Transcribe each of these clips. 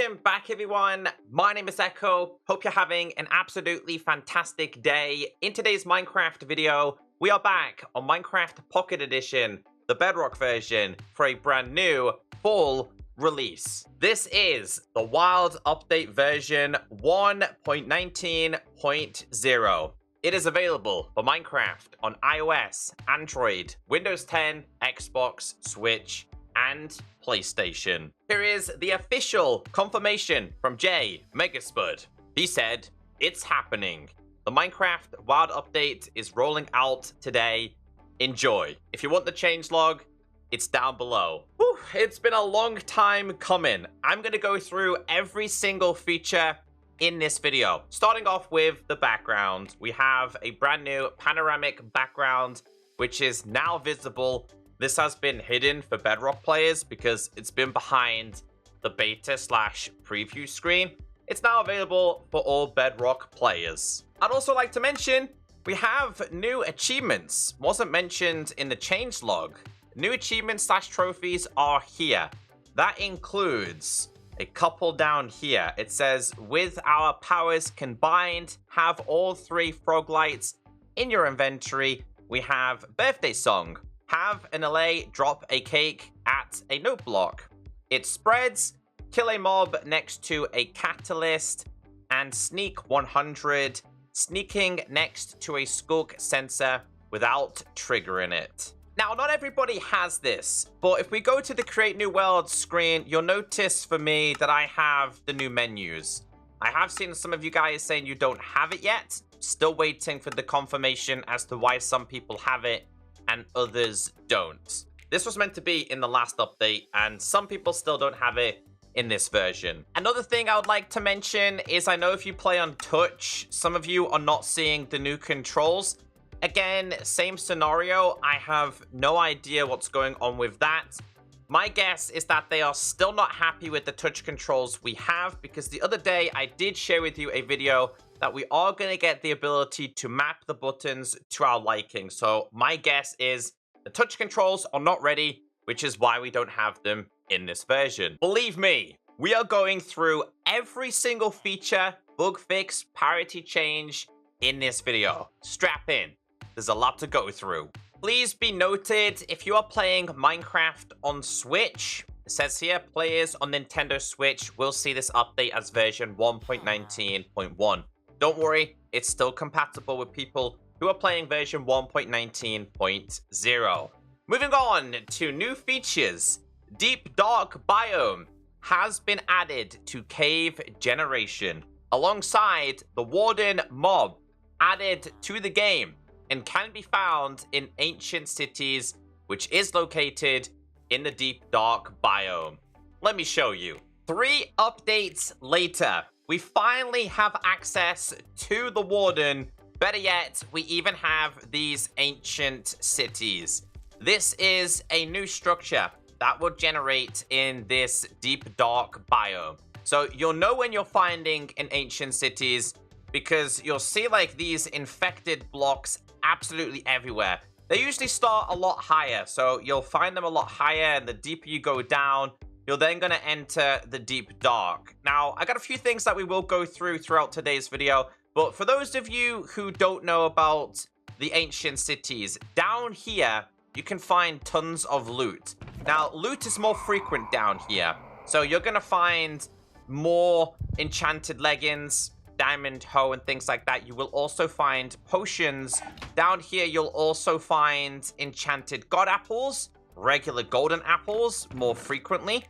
Welcome back, everyone. My name is Echo. Hope you're having an absolutely fantastic day. In today's Minecraft video, we are back on Minecraft Pocket Edition, the Bedrock version, for a brand new fall release. This is the Wild Update version 1.19.0. It is available for Minecraft on iOS, Android, Windows 10, Xbox, Switch, and PlayStation. Here is the official confirmation from Jay Megaspud. He said, it's happening. The Minecraft Wild Update is rolling out today. Enjoy. If you want the changelog, it's down below. Whew, it's been a long time coming. I'm going to go through every single feature in this video. Starting off with the background. We have a brand new panoramic background, which is now visible. This has been hidden for Bedrock players because it's been behind the beta/preview screen. It's now available for all Bedrock players. I'd also like to mention we have new achievements. Wasn't mentioned in the changelog. New achievements/trophies are here. That includes a couple down here. It says, with our powers combined, have all 3 frog lights in your inventory. We have birthday song. Have an Allay drop a cake at a note block. It spreads, kill a mob next to a catalyst, and sneak 100, sneaking next to a sculk sensor without triggering it. Now, not everybody has this, but if we go to the Create New World screen, you'll notice for me that I have the new menus. I have seen some of you guys saying you don't have it yet. Still waiting for the confirmation as to why some people have it and others don't. This was meant to be in the last update, and some people still don't have it in this version. Another thing I would like to mention is I know if you play on touch, some of you are not seeing the new controls. Again, same scenario. I have no idea what's going on with that. My guess is that they are still not happy with the touch controls we have, because the other day I did share with you a video that we are going to get the ability to map the buttons to our liking. So my guess is the touch controls are not ready, which is why we don't have them in this version. Believe me, we are going through every single feature, bug fix, parity change in this video. Strap in. There's a lot to go through. Please be noted, if you are playing Minecraft on Switch, it says here, players on Nintendo Switch will see this update as version 1.19.1. Don't worry, it's still compatible with people who are playing version 1.19.0. Moving on to new features. Deep Dark Biome has been added to Cave Generation, alongside the Warden Mob added to the game, and can be found in Ancient Cities, which is located in the Deep Dark Biome. Let me show you. 3 updates later, we finally have access to the Warden. Better yet, we even have these Ancient Cities. This is a new structure that will generate in this Deep Dark Biome. So you'll know when you're finding an Ancient Cities, because you'll see like these infected blocks absolutely everywhere. They usually start a lot higher, so you'll find them a lot higher, and the deeper you go down, you're then going to enter the Deep Dark. Now, I got a few things that we will go through throughout today's video, but for those of you who don't know about the Ancient Cities, down here, you can find tons of loot. Now, loot is more frequent down here, so you're going to find more enchanted leggings, diamond hoe, and things like that. You will also find potions. Down here, you'll also find enchanted god apples, regular golden apples more frequently,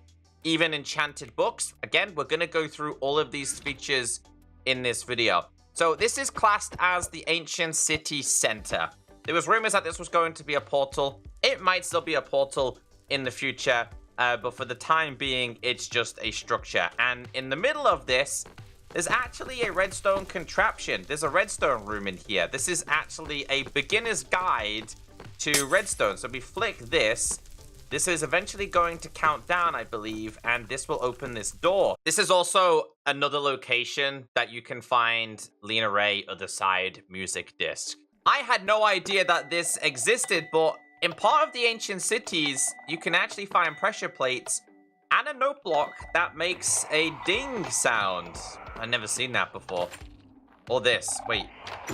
even enchanted books. Again, we're going to go through all of these features in this video. So this is classed as the Ancient City Center. There was rumors that this was going to be a portal. It might still be a portal in the future, but for the time being, it's just a structure. And in the middle of this, there's actually a redstone contraption. There's a redstone room in here. This is actually a beginner's guide to redstone. So we flick this. This is eventually going to count down, I believe, and this will open this door. This is also another location that you can find Lena Ray Other Side music disc. I had no idea that this existed, but in part of the Ancient Cities, you can actually find pressure plates and a note block that makes a ding sound. I've never seen that before. Or this. Wait,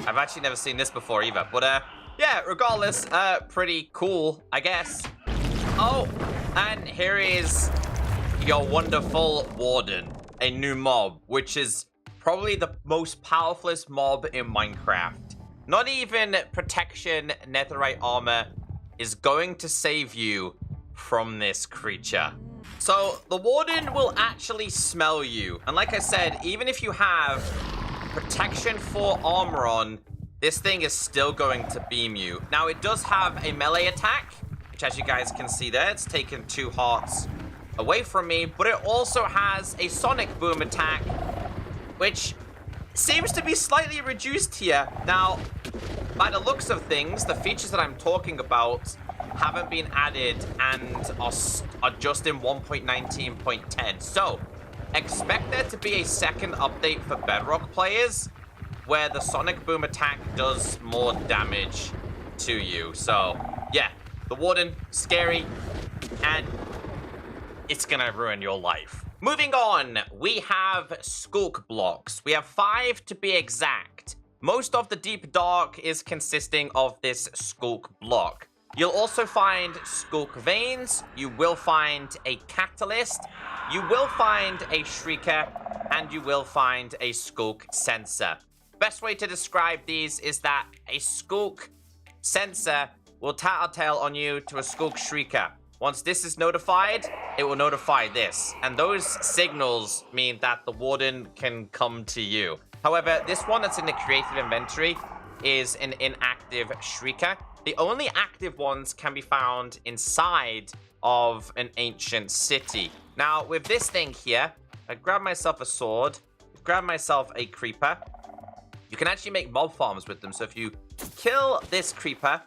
I've actually never seen this before either. But yeah, regardless, pretty cool, I guess. Oh, and here is your wonderful Warden, a new mob, which is probably the most powerfulest mob in Minecraft. Not even protection netherite armor is going to save you from this creature. So the Warden will actually smell you. And like I said, even if you have protection 4 armor on, this thing is still going to beam you. Now it does have a melee attack, which as you guys can see there, it's taken 2 hearts away from me, but it also has a sonic boom attack, which seems to be slightly reduced here. Now, by the looks of things, the features that I'm talking about haven't been added and are just in 1.19.10. So, expect there to be a second update for Bedrock players where the sonic boom attack does more damage to you. So, yeah, the Warden, scary, and it's gonna ruin your life. Moving on, we have Sculk Blocks. We have 5 to be exact. Most of the Deep Dark is consisting of this Sculk Block. You'll also find Sculk Veins, you will find a Catalyst, you will find a Shrieker, and you will find a Sculk Sensor. Best way to describe these is that a Sculk Sensor will tattletale on you to a Sculk Shrieker. Once this is notified, it will notify this. And those signals mean that the Warden can come to you. However, this one that's in the creative inventory is an inactive Shrieker. The only active ones can be found inside of an ancient city. Now, with this thing here, I grab myself a sword, grab myself a creeper. You can actually make mob farms with them. So if you kill this creeper,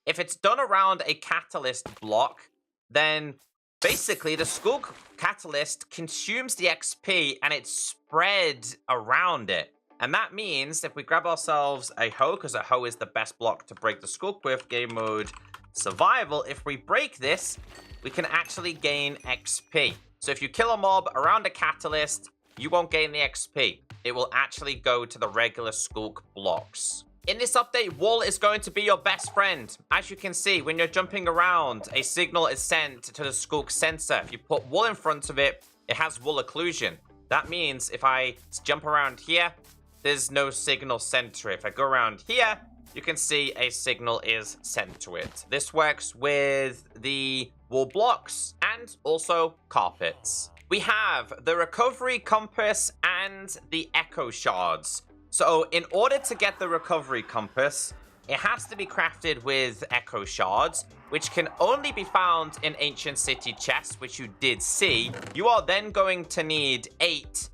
if it's done around a catalyst block, then basically the Sculk catalyst consumes the XP and it's spread around it. And that means if we grab ourselves a hoe, because a hoe is the best block to break the Sculk with, game mode survival, if we break this, we can actually gain XP. So if you kill a mob around a catalyst, you won't gain the XP. It will actually go to the regular Sculk blocks. In this update, wool is going to be your best friend. As you can see, when you're jumping around, a signal is sent to the Sculk sensor. If you put wool in front of it, it has wool occlusion. That means if I jump around here, there's no signal sent to it. If I go around here, you can see a signal is sent to it. This works with the wool blocks and also carpets. We have the recovery compass and the echo shards. So in order to get the recovery compass, it has to be crafted with echo shards, which can only be found in ancient city chests, which you did see. You are then going to need 8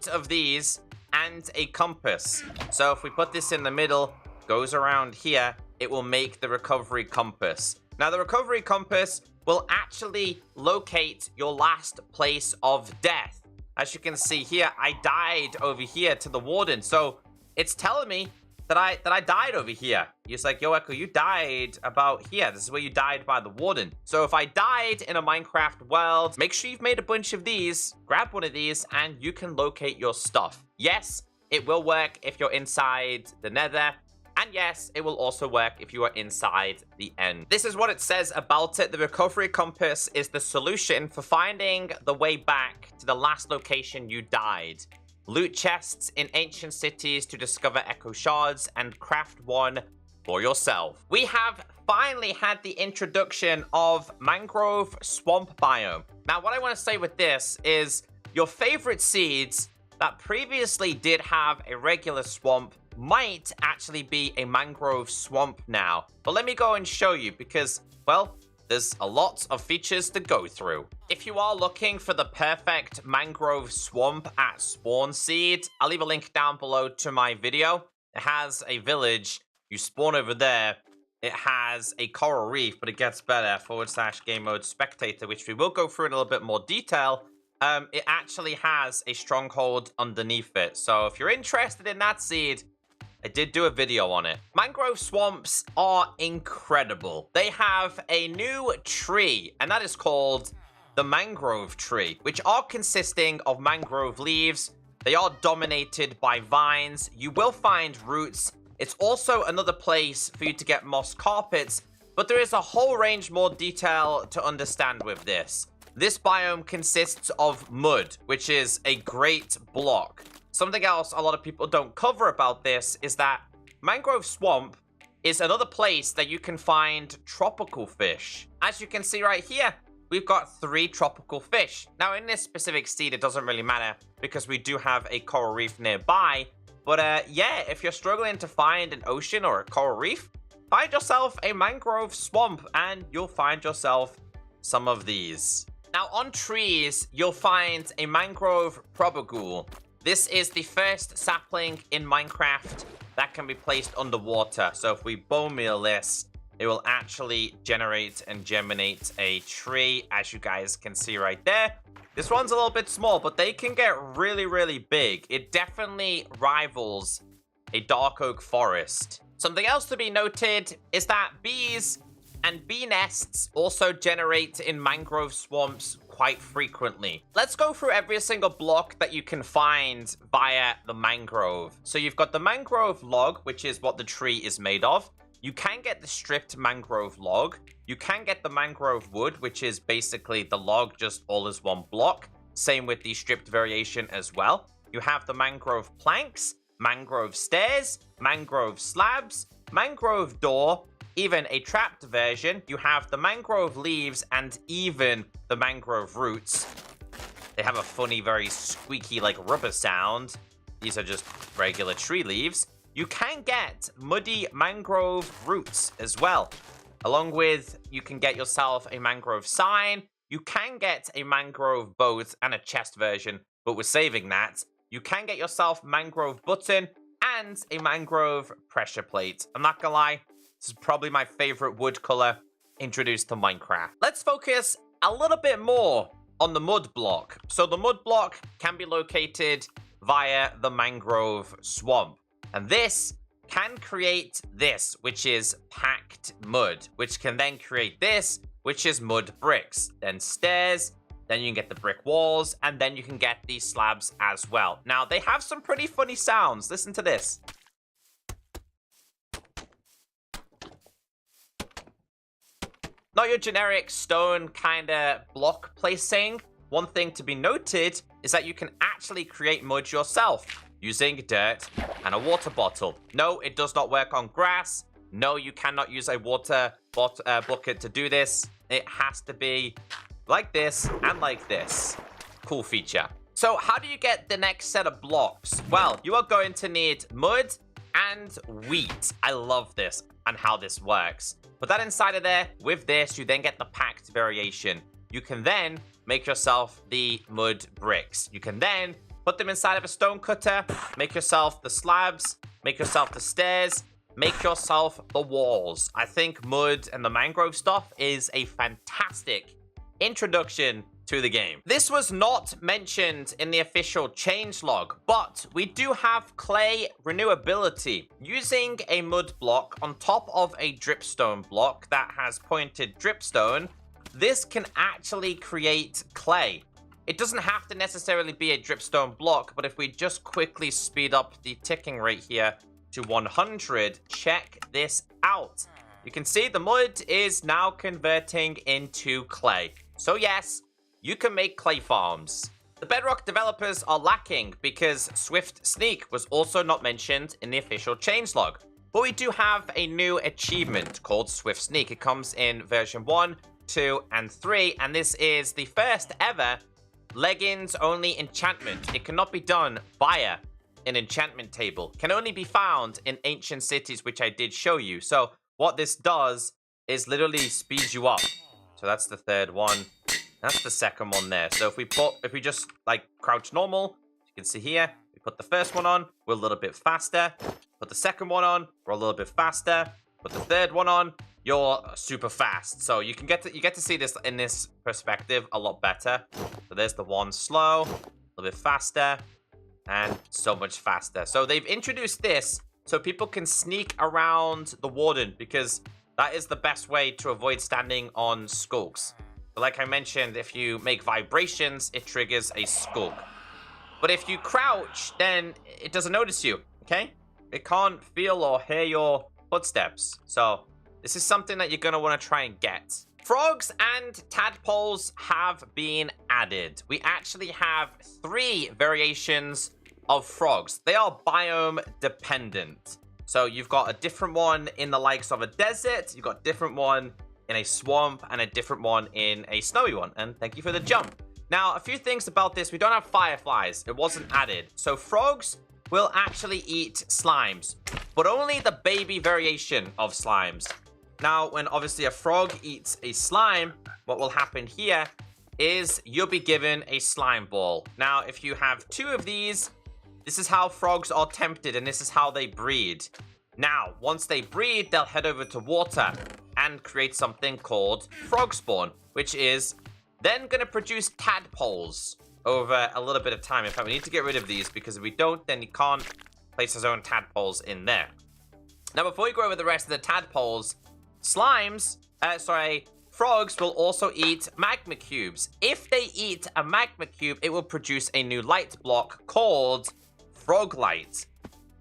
of these and a compass. So if we put this in the middle, goes around here, it will make the recovery compass. Now the recovery compass will actually locate your last place of death. As you can see here, I died over here to the Warden. So it's telling me that I died over here. He's like, yo, Echo, you died about here. This is where you died by the Warden. So if I died in a Minecraft world, make sure you've made a bunch of these, grab one of these, and you can locate your stuff. Yes, it will work if you're inside the Nether. And yes, it will also work if you are inside the end. This is what it says about it. The recovery compass is the solution for finding the way back to the last location you died. Loot chests in ancient cities to discover echo shards and craft one for yourself. We have finally had the introduction of Mangrove Swamp biome. Now, what I want to say with this is your favorite seeds that previously did have a regular swamp might actually be a mangrove swamp now. But let me go and show you because, well, there's a lot of features to go through. If you are looking for the perfect mangrove swamp at spawn seed, I'll leave a link down below to my video. It has a village. You spawn over there. It has a coral reef, but it gets better, /game mode spectator, which we will go through in a little bit more detail. It actually has a stronghold underneath it. So if you're interested in that seed, I did do a video on it. Mangrove swamps are incredible. They have a new tree, and that is called the mangrove tree, which are consisting of mangrove leaves. They are dominated by vines. You will find roots. It's also another place for you to get moss carpets, but there is a whole range more detail to understand with this. This biome consists of mud, which is a great block. Something else a lot of people don't cover about this is that Mangrove Swamp is another place that you can find tropical fish. As you can see right here, we've got 3 tropical fish. Now, in this specific seed, it doesn't really matter because we do have a coral reef nearby. But yeah, if you're struggling to find an ocean or a coral reef, find yourself a mangrove swamp and you'll find yourself some of these. Now, on trees, you'll find a mangrove propagule. This is the first sapling in Minecraft that can be placed underwater. So if we bone meal this, it will actually generate and germinate a tree, as you guys can see right there. This one's a little bit small, but they can get really, really big. It definitely rivals a dark oak forest. Something else to be noted is that bees and bee nests also generate in mangrove swamps quite frequently. Let's go through every single block that you can find via the mangrove. So you've got the mangrove log, which is what the tree is made of. You can get the stripped mangrove log. You can get the mangrove wood, which is basically the log just all as one block. Same with the stripped variation as well. You have the mangrove planks, mangrove stairs, mangrove slabs, mangrove door, even a trapped version. You have the mangrove leaves and even the mangrove roots. They have a funny, very squeaky, like rubber sound. These are just regular tree leaves. You can get muddy mangrove roots as well. Along with, you can get yourself a mangrove sign. You can get a mangrove boat and a chest version, but we're saving that. You can get yourself mangrove button and a mangrove pressure plate. I'm not gonna lie, this is probably my favorite wood color introduced to Minecraft. Let's focus a little bit more on the mud block. So the mud block can be located via the mangrove swamp. And this can create this, which is packed mud, which can then create this, which is mud bricks, then stairs, then you can get the brick walls, and then you can get these slabs as well. Now, they have some pretty funny sounds. Listen to this. Not your generic stone kind of block placing. One thing to be noted is that you can actually create mud yourself using dirt and a water bottle. No, it does not work on grass. No, you cannot use a water bucket to do this. It has to be like this and like this. Cool feature. So how do you get the next set of blocks? Well, you are going to need mud and wheat. I love this and how this works. Put that inside of there. With this, you then get the packed variation. You can then make yourself the mud bricks. You can then put them inside of a stone cutter, make yourself the slabs, make yourself the stairs, make yourself the walls. I think mud and the mangrove stuff is a fantastic introduction to the game. This was not mentioned in the official changelog, but we do have clay renewability. Using a mud block on top of a dripstone block that has pointed dripstone, this can actually create clay. It doesn't have to necessarily be a dripstone block, but if we just quickly speed up the ticking rate here to 100, check this out. You can see the mud is now converting into clay. So yes, you can make clay farms. The Bedrock developers are lacking because Swift Sneak was also not mentioned in the official changelog. But we do have a new achievement called Swift Sneak. It comes in version 1, 2, and 3, and this is the first ever leggings only enchantment. It cannot be done via an enchantment table. Can only be found in ancient cities, which I did show you. So what this does is literally speeds you up. So that's the third one. That's the second one there. So if we just like crouch normal, you can see here, we put the first one on, we're a little bit faster. Put the second one on, we're a little bit faster. Put the third one on, you're super fast. So you get to see this in this perspective a lot better. So there's the one slow, a little bit faster, and so much faster. So they've introduced this so people can sneak around the Warden, because that is the best way to avoid standing on skulks. But like I mentioned, if you make vibrations, it triggers a Sculk. But if you crouch, then it doesn't notice you, okay? It can't feel or hear your footsteps. So this is something that you're going to want to try and get. Frogs and tadpoles have been added. We actually have 3 variations of frogs. They are biome dependent. So you've got a different one in the likes of a desert, you've got a different one in a swamp, and a different one in a snowy one. And thank you for the jump. Now, a few things about this. We don't have fireflies. It wasn't added. So frogs will actually eat slimes, but only the baby variation of slimes. Now, when obviously a frog eats a slime, what will happen here is you'll be given a slime ball. Now, if you have 2 of these, this is how frogs are tempted, and this is how they breed. Now, once they breed, they'll head over to water and create something called frog spawn, which is then going to produce tadpoles over a little bit of time. In fact, we need to get rid of these, because if we don't, then he can't place his own tadpoles in there. Now, before we go over the rest of the tadpoles, frogs will also eat magma cubes. If they eat a magma cube, it will produce a new light block called frog light.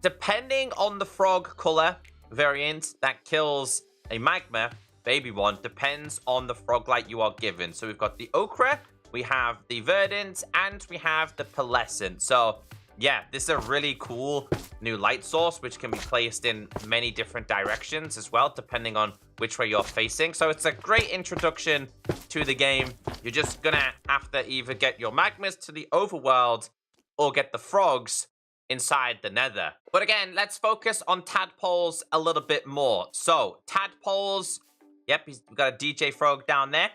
Depending on the frog color variant that kills a magma, baby one, depends on the frog light you are given. So we've got the ochre, we have the verdant, and we have the pearlescent. So yeah, this is a really cool new light source, which can be placed in many different directions as well, depending on which way you're facing. So it's a great introduction to the game. You're just gonna have to either get your magmas to the overworld or get the frogs inside the nether. But again, let's focus on tadpoles a little bit more. So tadpoles, yep, we've got a DJ frog down there.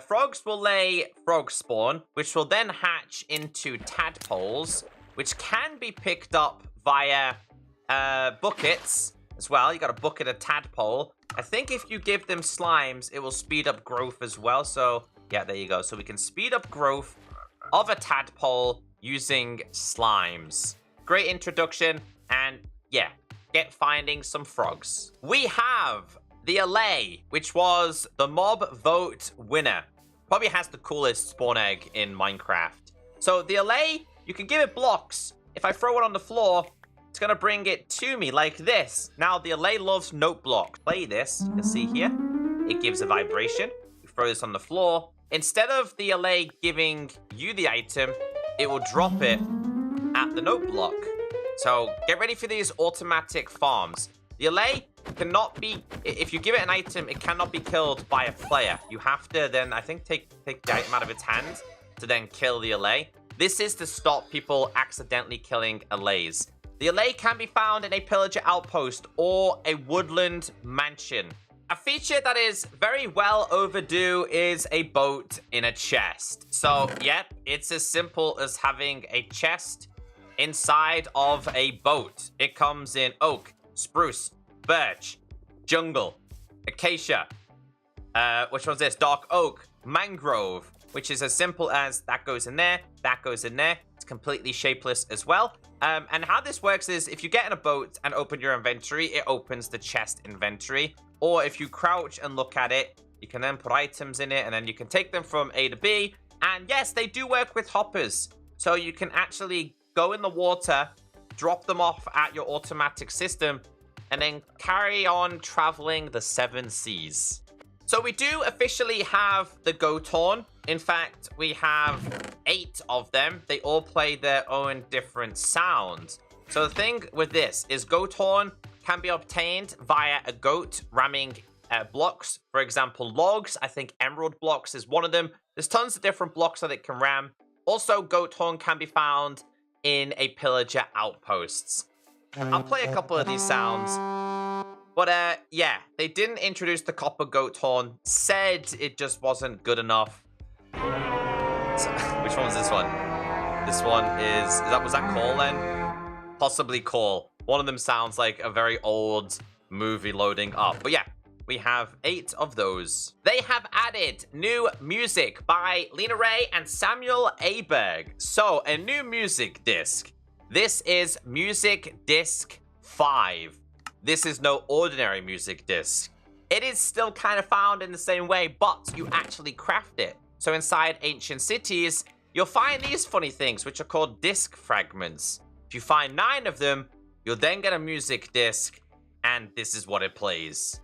Frogs will lay frog spawn, which will then hatch into tadpoles, which can be picked up via buckets as well. You got a bucket of tadpole. I think if you give them slimes, it will speed up growth as well. So yeah, there you go. So we can speed up growth of a tadpole using slimes. Great introduction, and yeah, get finding some frogs. We have the Allay, which was the mob vote winner. Probably has the coolest spawn egg in Minecraft. So the Allay, you can give it blocks. If I throw it on the floor, it's gonna bring it to me like this. Now the Allay loves note block. Play this, you can see here. It gives a vibration. You throw this on the floor. Instead of the Allay giving you the item, it will drop it at the note block. So get ready for these automatic farms. The Allay cannot be, if you give it an item, it cannot be killed by a player. You have to then, I think, take the item out of its hand to then kill the Allay. This is to stop people accidentally killing Allays. The Allay can be found in a pillager outpost or a woodland mansion. A feature that is very well overdue is a boat in a chest. So, yep, it's as simple as having a chest inside of a boat. It comes in oak, spruce, birch, jungle, acacia. Which one's this? Dark oak, mangrove, which is as simple as that goes in there, that goes in there. It's completely shapeless as well. And how this works is if you get in a boat and open your inventory, it opens the chest inventory. Or if you crouch and look at it, you can then put items in it and then you can take them from A to B. And yes, they do work with hoppers. So you can actually go in the water, drop them off at your automatic system, and then carry on traveling the 7 seas. So we do officially have the goat horn. In fact, we have 8 of them. They all play their own different sounds. So the thing with this is goat horn can be obtained via a goat ramming blocks. For example, logs. I think emerald blocks is one of them. There's tons of different blocks that it can ram. Also, goat horn can be found in a pillager outposts. I'll play a couple of these sounds. But yeah, they didn't introduce the copper goat horn. Said it just wasn't good enough. So, which one was this one? This one was that Call then? Possibly Call. One of them sounds like a very old movie loading up. But yeah, we have 8 of those. They have added new music by Lena Ray and Samuel Aberg. So, a new music disc. This is Music Disc 5. This is no ordinary music disc. it is still kind of found in the same way, but you actually craft it. So inside ancient cities, you'll find these funny things, which are called disc fragments. If you find 9 of them, you'll then get a music disc, and this is what it plays.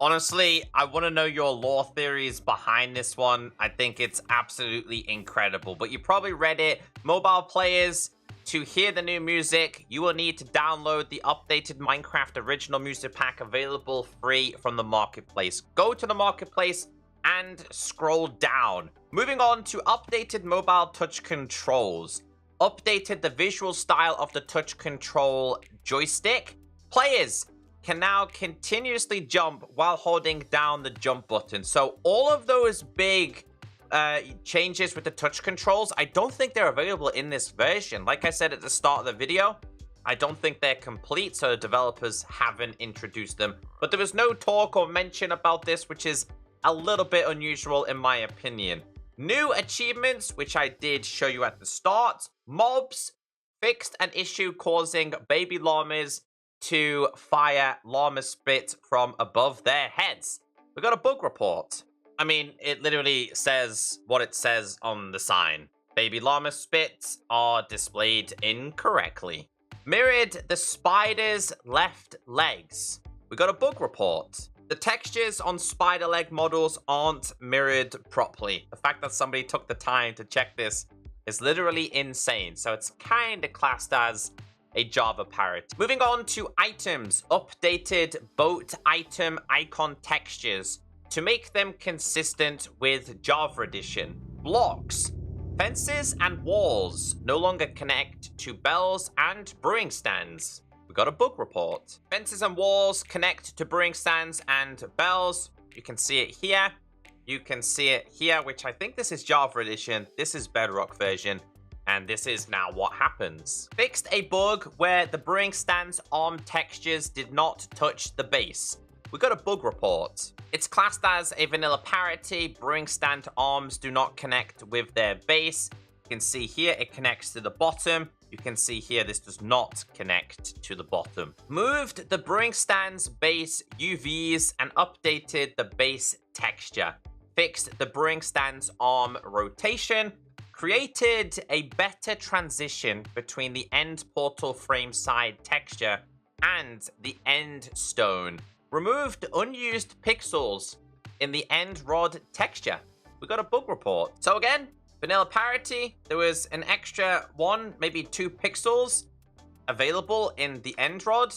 Honestly, I want to know your lore theories behind this one. I think it's absolutely incredible. But you probably read it. Mobile players, to hear the new music, you will need to download the updated Minecraft original music pack available free from the marketplace. Go to the marketplace and scroll down. Moving on to updated mobile touch controls. Updated the visual style of the touch control joystick. Players can now continuously jump while holding down the jump button. So all of those big changes with the touch controls, I don't think they're available in this version. Like I said at the start of the video, I don't think they're complete, so the developers haven't introduced them. But there was no talk or mention about this, which is a little bit unusual in my opinion. New achievements, which I did show you at the start. Mobs fixed an issue causing baby llamas to fire llama spit from above their heads. We got a bug report. I mean, it literally says what it says on the sign. Baby llama spits are displayed incorrectly. Mirrored the spider's left legs. We got a bug report. The textures on spider leg models aren't mirrored properly. The fact that somebody took the time to check this is literally insane. So it's kind of classed as a Java parrot. Moving on to items. Updated boat item icon textures to make them consistent with Java Edition. Blocks. Fences and walls no longer connect to bells and brewing stands. We got a bug report. Fences and walls connect to brewing stands and bells. You can see it here. You can see it here, which I think this is Java Edition. This is Bedrock version. And this is now what happens. Fixed a bug where the brewing stand's arm textures did not touch the base. We got a bug report. It's classed as a vanilla parity. Brewing stand arms do not connect with their base. You can see here it connects to the bottom. You can see here this does not connect to the bottom. Moved the brewing stand's base UVs and updated the base texture. Fixed the brewing stand's arm rotation. Created a better transition between the end portal frame side texture and the end stone. Removed unused pixels in the end rod texture. We got a bug report. So again, vanilla parity, there was an extra 1, maybe 2 pixels available in the end rod.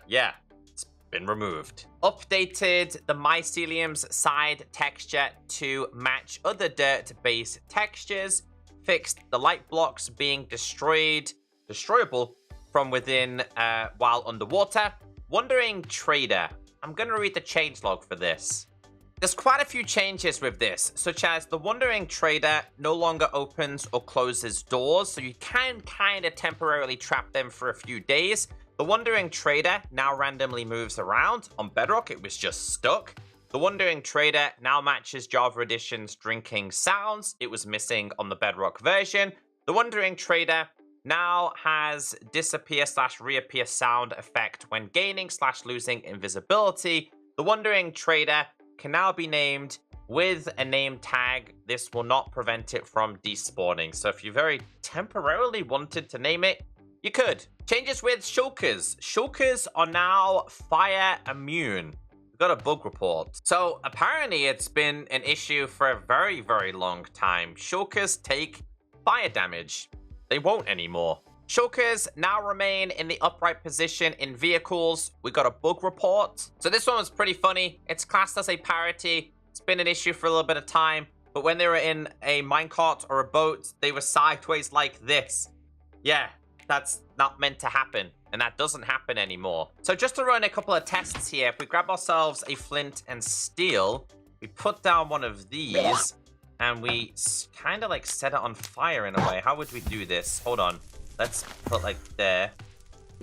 Yeah, it's been removed. Updated the mycelium's side texture to match other dirt-based textures. Fixed the light blocks being destroyable from within while underwater. Wandering Trader. I'm going to read the changelog for this. There's quite a few changes with this, such as the Wandering Trader no longer opens or closes doors, so you can kind of temporarily trap them for a few days. The Wandering Trader now randomly moves around. On Bedrock, it was just stuck. The Wandering Trader now matches Java Edition's drinking sounds. It was missing on the Bedrock version. The Wandering Trader now has disappear/reappear sound effect when gaining/losing invisibility. The Wandering Trader can now be named with a name tag. This will not prevent it from despawning. So if you very temporarily wanted to name it, you could. Changes with shulkers. Shulkers are now fire immune. We've got a bug report. So apparently it's been an issue for a very, very long time. Shulkers take fire damage. They won't anymore. Shulkers now remain in the upright position in vehicles. We got a bug report. So this one was pretty funny. It's classed as a parity. It's been an issue for a little bit of time. But when they were in a minecart or a boat, they were sideways like this. Yeah, that's not meant to happen. And that doesn't happen anymore. So just to run a couple of tests here, if we grab ourselves a flint and steel, we put down one of these, and we kind of like set it on fire in a way. How would we do this? Hold on. Let's put like there,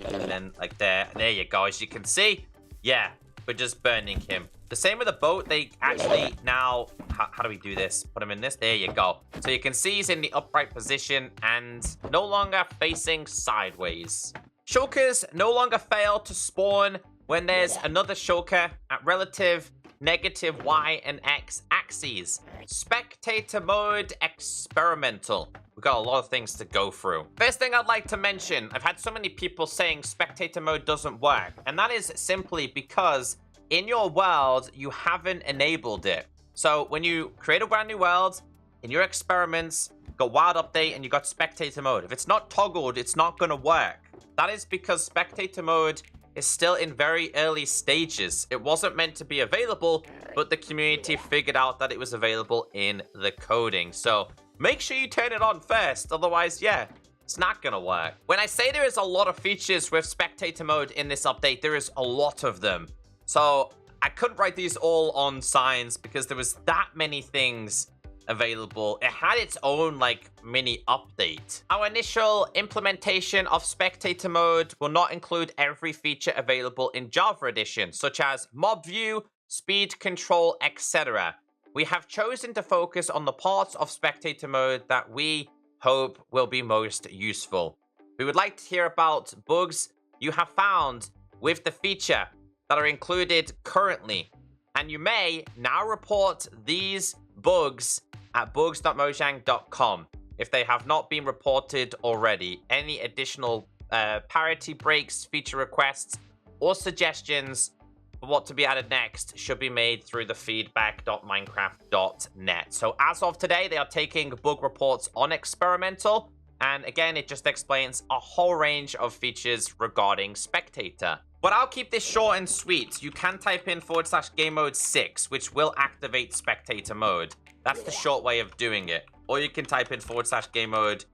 and then like there. There you go. As you can see, yeah, we're just burning him. The same with the boat. They actually now, how do we do this? Put him in this. There you go. So you can see he's in the upright position and no longer facing sideways. Shulkers no longer fail to spawn when there's another shulker at relative negative Y and X axes. Spectator mode experimental. We've got a lot of things to go through. First thing I'd like to mention, I've had so many people saying spectator mode doesn't work, and that is simply because in your world, you haven't enabled it. So when you create a brand new world, in your experiments, got wild update and you got spectator mode. If it's not toggled, it's not gonna work. That is because spectator mode is still in very early stages. It wasn't meant to be available, but the community figured out that it was available in the coding. So make sure you turn it on first, otherwise, yeah, it's not gonna work. When I say there is a lot of features with spectator mode in this update, there is a lot of them. So I couldn't write these all on signs because there was that many things available. It had its own like mini update. Our initial implementation of spectator mode will not include every feature available in Java Edition, such as mob view, speed control, etc. We have chosen to focus on the parts of spectator mode that we hope will be most useful. We would like to hear about bugs you have found with the feature that are included currently, and you may now report these bugs at bugs.mojang.com if they have not been reported already. Any additional parity breaks, feature requests, or suggestions for what to be added next should be made through the feedback.minecraft.net. So as of today, they are taking bug reports on experimental, and again, it just explains a whole range of features regarding spectator. But I'll keep this short and sweet. You can type in /game mode 6, which will activate spectator mode. That's the short way of doing it. Or you can type in /game mode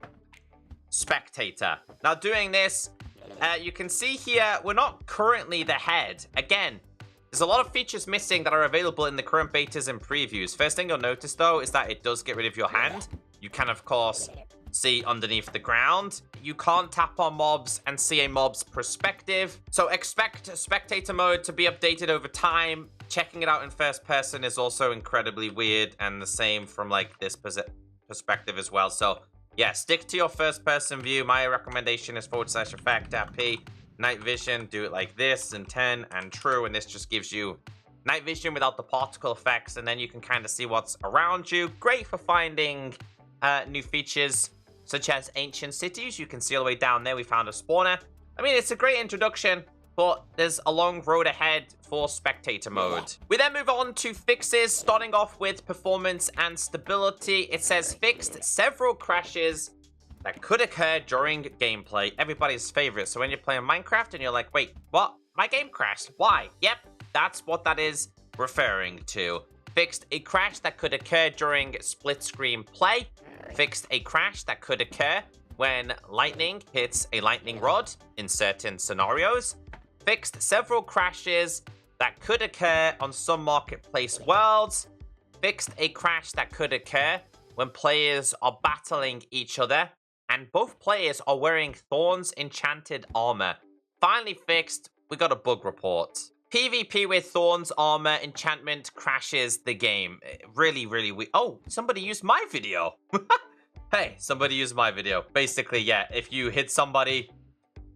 spectator. Now doing this, you can see here, we're not currently the head. Again, There's a lot of features missing that are available in the current betas and previews. First thing you'll notice, though, is that it does get rid of your hand. You can, of course, see underneath the ground. You can't tap on mobs and see a mob's perspective. So expect Spectator Mode to be updated over time. Checking it out in first person is also incredibly weird, and the same from like this perspective as well. So yeah, stick to your first person view. My recommendation is /effect.p. Night vision, do it like this, and 10, and true, and this just gives you night vision without the particle effects, and then you can kind of see what's around you. Great for finding new features, such as ancient cities. You can see all the way down there, we found a spawner. I mean, it's a great introduction, but there's a long road ahead for Spectator Mode. We then move on to fixes, starting off with performance and stability. It says fixed several crashes that could occur during gameplay. Everybody's favorite. So when you're playing Minecraft and you're like, wait, what? My game crashed. Why? Yep, that's what that is referring to. Fixed a crash that could occur during split screen play. Fixed a crash that could occur when lightning hits a lightning rod in certain scenarios. Fixed several crashes that could occur on some marketplace worlds. Fixed a crash that could occur when players are battling each other and both players are wearing Thorn's enchanted armor. Finally fixed, we got a bug report. PvP with Thorn's armor enchantment crashes the game. Really, really weird. Oh, somebody used my video. Hey, somebody used my video. Basically, yeah, if you hit somebody,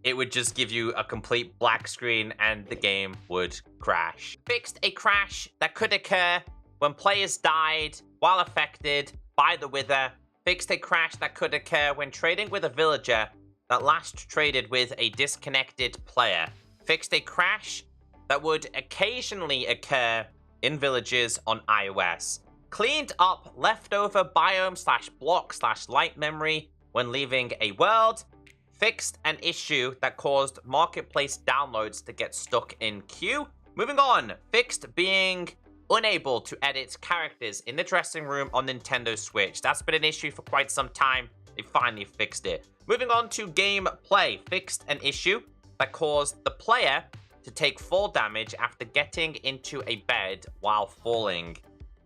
it would just give you a complete black screen and the game would crash. Fixed a crash that could occur when players died while affected by the Wither. Fixed a crash that could occur when trading with a villager that last traded with a disconnected player. Fixed a crash that would occasionally occur in villages on iOS. Cleaned up leftover biome/block/light memory when leaving a world. Fixed an issue that caused marketplace downloads to get stuck in queue. Moving on, fixed being unable to edit characters in the dressing room on Nintendo Switch. That's been an issue for quite some time. They finally fixed it. Moving on to gameplay. Fixed an issue that caused the player to take fall damage after getting into a bed while falling.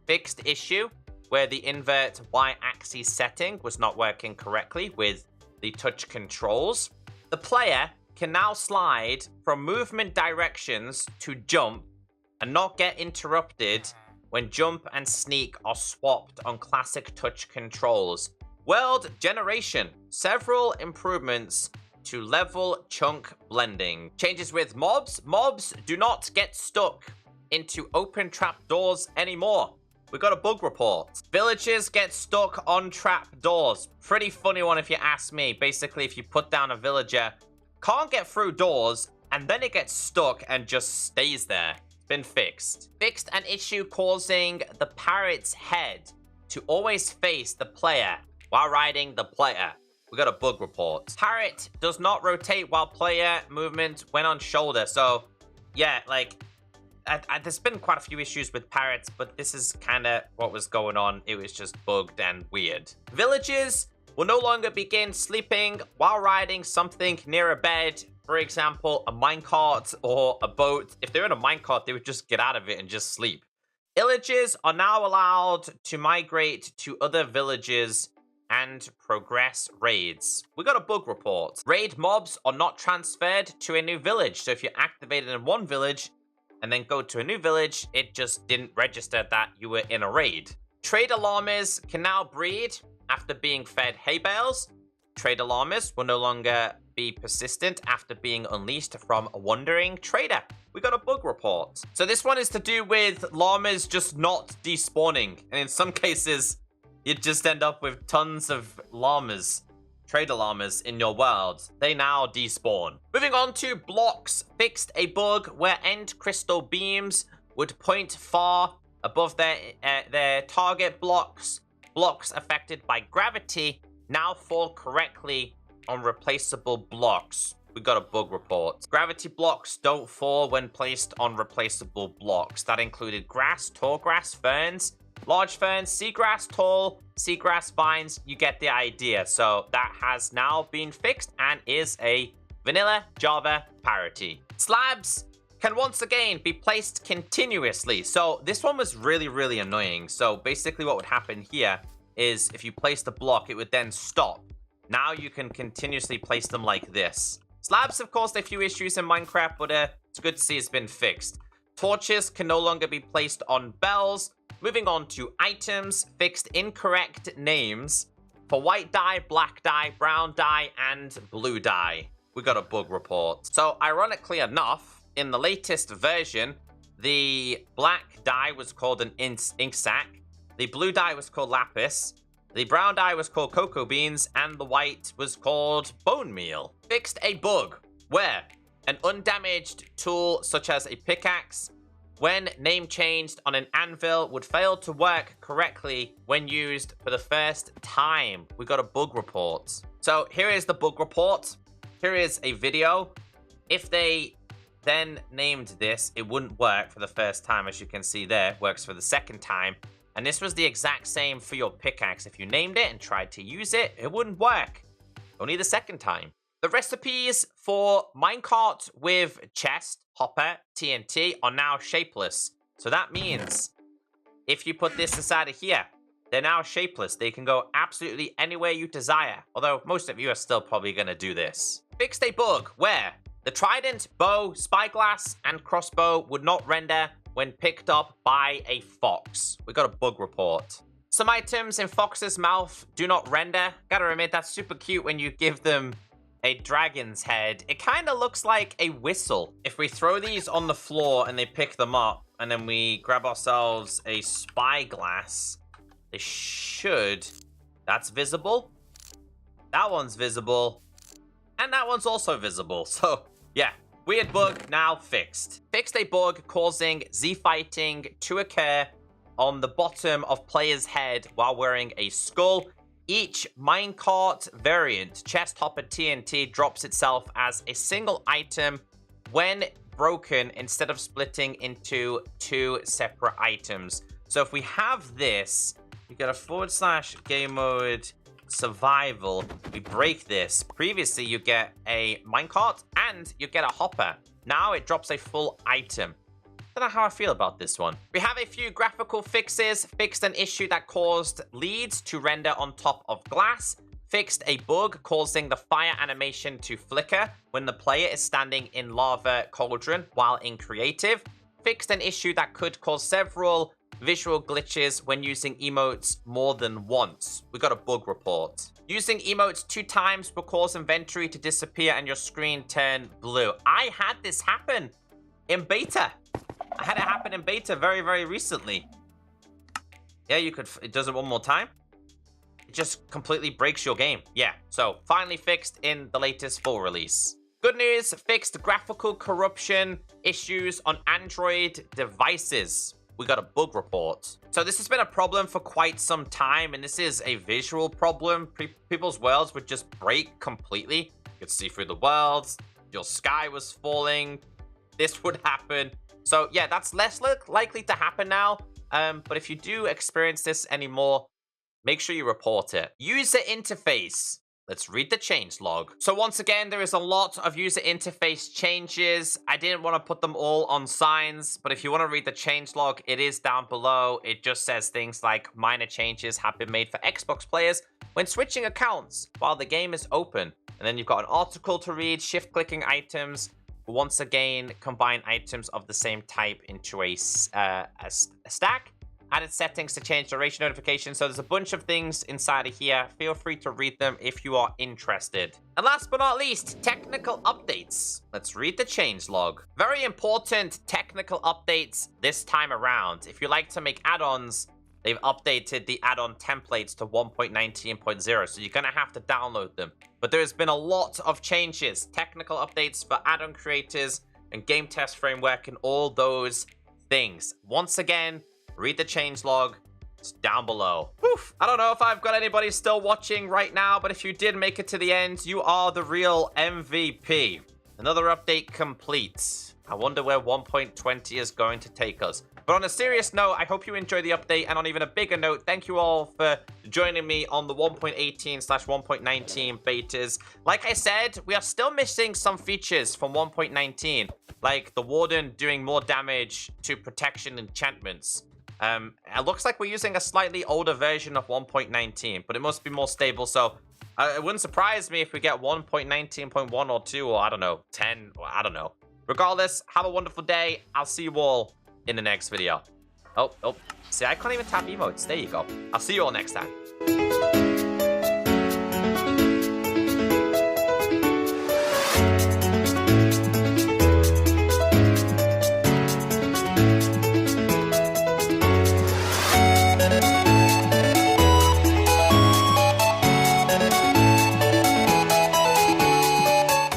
Fixed issue where the invert Y-axis setting was not working correctly with the touch controls. The player can now slide from movement directions to jump and not get interrupted when jump and sneak are swapped on classic touch controls. World generation. Several improvements to level chunk blending. Changes with mobs. Mobs do not get stuck into open trap doors anymore. We got a bug report. Villagers get stuck on trap doors. Pretty funny one if you ask me. Basically, if you put down a villager, can't get through doors, and then it gets stuck and just stays there. Been fixed. Fixed an issue causing the parrot's head to always face the player while riding the player. We got a bug report. Parrot does not rotate while player movement when on shoulder. So, yeah, like, there's been quite a few issues with parrots, but this is kind of what was going on. It was just bugged and weird. Villagers will no longer begin sleeping while riding something near a bed. For example, a minecart or a boat. If they're in a minecart, they would just get out of it and just sleep. Villagers are now allowed to migrate to other villages and progress raids. We got a bug report. Raid mobs are not transferred to a new village. So if you're activated in one village and then go to a new village, it just didn't register that you were in a raid. Trader llamas can now breed after being fed hay bales. Trader llamas will no longer be persistent after being unleashed from a wandering trader. We got a bug report. So this one is to do with llamas just not despawning. And in some cases, you just end up with tons of llamas, trader llamas in your world. They now despawn. Moving on to blocks. Fixed a bug where end crystal beams would point far above their target blocks. Blocks affected by gravity now fall correctly on replaceable blocks. We got a bug report. Gravity blocks don't fall when placed on replaceable blocks. That included grass, tall grass, ferns, large ferns, seagrass, tall seagrass vines. You get the idea. So that has now been fixed and is a vanilla Java parity. Slabs can once again be placed continuously. So this one was really, really annoying. So basically what would happen here is if you place the block, it would then stop. Now you can continuously place them like this. Slabs have caused a few issues in Minecraft, but it's good to see it's been fixed. Torches can no longer be placed on bells. Moving on to items, fixed incorrect names for white dye, black dye, brown dye, and blue dye. We got a bug report. So ironically enough, in the latest version, the black dye was called an ink sac, the blue dye was called lapis, the brown dye was called cocoa beans, and the white was called bone meal. Fixed a bug where an undamaged tool such as a pickaxe, when name changed on an anvil, would fail to work correctly when used for the first time. We got a bug report. So here is the bug report. Here is a video. If they then named this, it wouldn't work for the first time, as you can see there. Works for the second time. And this was the exact same for your pickaxe. If you named it and tried to use it, it wouldn't work. Only the second time. The recipes for minecart with chest, hopper, TNT are now shapeless. So that means if you put this inside of here, they're now shapeless. They can go absolutely anywhere you desire. Although most of you are still probably going to do this. Fixed a bug where the trident, bow, spyglass, and crossbow would not render when picked up by a fox. We got a bug report. Some items in Fox's mouth do not render. Gotta admit, that's super cute when you give them a dragon's head. It kind of looks like a whistle. If we throw these on the floor and they pick them up, and then we grab ourselves a spyglass, they should... That's visible. That one's visible. And that one's also visible. So, yeah. Weird bug now fixed. Fixed a bug causing Z-fighting to occur on the bottom of player's head while wearing a skull. Each minecart variant, chest hopper TNT, drops itself as a single item when broken instead of splitting into two separate items. So if we have this, we get a / game mode survival. We break this. Previously, you get a minecart and you get a hopper. Now it drops a full item. Don't know how I feel about this one. We have a few graphical fixes. Fixed an issue that caused leads to render on top of glass. Fixed a bug causing the fire animation to flicker when the player is standing in lava cauldron while in creative. Fixed an issue that could cause several visual glitches when using emotes more than once. We got a bug report. Using emotes 2 times will cause inventory to disappear and your screen turn blue. I had this happen in beta. I had it happen in beta very, very recently. Yeah, you could... It does it one more time. It just completely breaks your game. Yeah, so finally fixed in the latest full release. Good news, fixed graphical corruption issues on Android devices. We got a bug report. So this has been a problem for quite some time, and this is a visual problem. People's worlds would just break completely. You could see through the worlds. Your sky was falling. This would happen. So yeah, that's less likely to happen now. But if you do experience this anymore, make sure you report it. User interface. Let's read the change log. So once again, there is a lot of user interface changes. I didn't want to put them all on signs, but if you want to read the change log, it is down below. It just says things like minor changes have been made for Xbox players when switching accounts while the game is open. And then you've got an article to read, shift-clicking items. Once again, combine items of the same type into a stack. Added settings to change duration notifications. So there's a bunch of things inside of here. Feel free to read them if you are interested. And last but not least, technical updates. Let's read the change log. Very important technical updates this time around. If you like to make add-ons, they've updated the add-on templates to 1.19.0. So you're going to have to download them. But there's been a lot of changes. Technical updates for add-on creators and game test framework and all those things. Once again, read the change log. It's down below. Oof. I don't know if I've got anybody still watching right now, but if you did make it to the end, you are the real MVP. Another update complete. I wonder where 1.20 is going to take us. But on a serious note, I hope you enjoyed the update. And on even a bigger note, thank you all for joining me on the 1.18/1.19 betas. Like I said, we are still missing some features from 1.19, like the Warden doing more damage to protection enchantments. It looks like we're using a slightly older version of 1.19, but it must be more stable. So it wouldn't surprise me if we get 1.19.1 or 2, or I don't know, 10, or I don't know. Regardless, have a wonderful day. I'll see you all in the next video. Oh, see, I can't even tap emotes. There you go. I'll see you all next time.